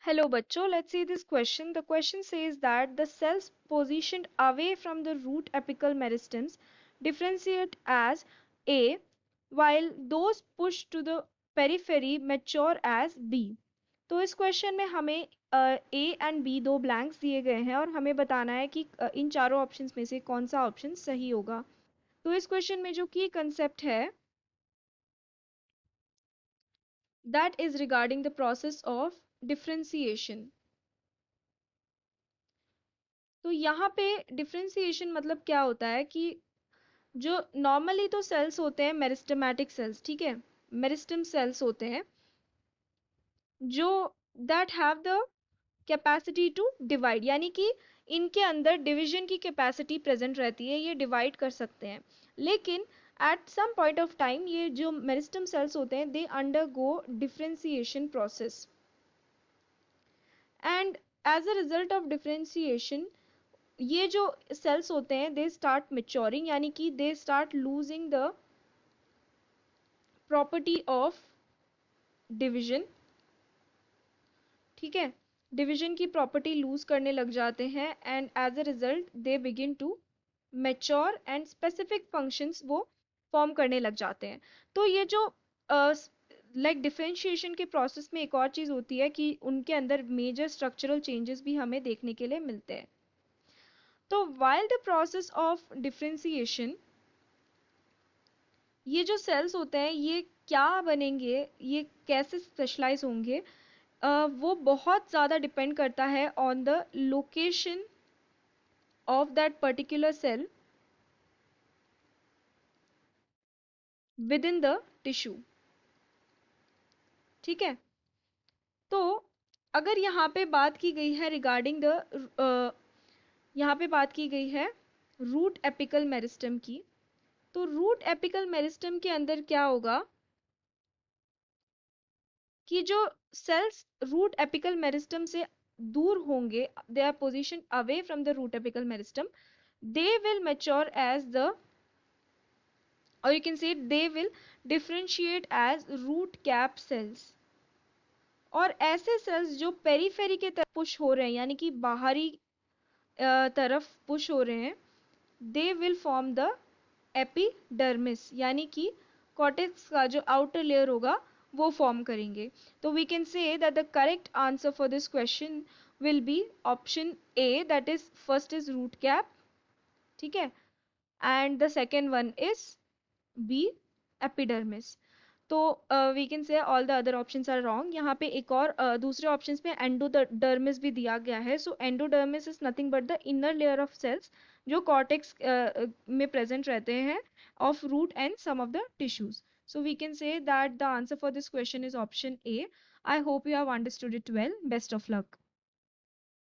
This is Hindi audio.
Hello bachcho, let's see this question. The question says that the cells positioned away from the root apical meristems differentiate as A, while those pushed to the periphery mature as B. तो इस क्वेश्चन में हमें ए एंड बी दो ब्लैंक्स दिए गए हैं और हमें बताना है कि इन चारों ऑप्शंस में से कौन सा ऑप्शन सही होगा। तो इस क्वेश्चन में जो की कंसेप्ट है that is regarding the process of differentiation. तो यहाँ पे डिफरेंशिएशन मतलब क्या होता है कि जो नॉर्मली तो सेल्स होते हैं मेरिस्टेमेटिक सेल्स, ठीक है, मेरिस्टेम सेल्स होते हैं जो that have the capacity to divide, यानी कि इनके अंदर डिवीजन की कैपेसिटी प्रेजेंट रहती है, ये डिवाइड कर सकते हैं। लेकिन at some point of time ये जो मेरिस्टेम सेल्स होते हैं they undergo differentiation process and as a result of differentiation ये जो सेल्स होते हैं दे स्टार्ट मेच्योरिंग, यानी कि they start losing the property of division. ठीक है, डिवीजन की प्रॉपर्टी लूज करने लग जाते हैं and as a result they begin to mature and specific functions वो फॉर्म करने लग जाते हैं। तो ये जो लाइक डिफरेंशिएशन के प्रोसेस में एक और चीज होती है कि उनके अंदर मेजर स्ट्रक्चरल चेंजेस भी हमें देखने के लिए मिलते हैं। तो while the process of differentiation ये जो सेल्स होते हैं ये क्या बनेंगे, ये कैसे स्पेशलाइज होंगे, वो बहुत ज़्यादा डिपेंड करता है on the location of that particular cell within the tissue. ठीक है, तो अगर यहाँ पे बात की गई है रिगार्डिंग द यहाँ पे बात की गई है रूट एपिकल मेरिस्टम की, तो रूट एपिकल मेरिस्टम के अंदर क्या होगा कि जो सेल्स रूट एपिकल मेरिस्टम से दूर होंगे, they are position away from the root apical meristem, they will mature as the, or you can say they will differentiate as root cap cells। और ऐसे सेल्स जो पेरीफेरी के तरफ पुश हो रहे हैं, यानी कि बाहरी तरफ पुश हो रहे हैं, they will form the epidermis, यानी कि कॉर्टेक्स का जो आउटर लेयर होगा वो फॉर्म करेंगे। तो we can say that the correct answer for this question will be option A, that is first is root cap. ठीक है, and the second one is B epidermis. तो we can say all the other options are wrong. यहाँ पे एक और दूसरे ऑप्शंस में एंडोडर्मिस भी दिया गया है। So endodermis is nothing but the inner layer of cells जो कॉर्टेक्स में प्रेजेंट रहते हैं of root and some of the tissues. So we can say that the answer for this question is option A. I hope you have understood it well. Best of luck.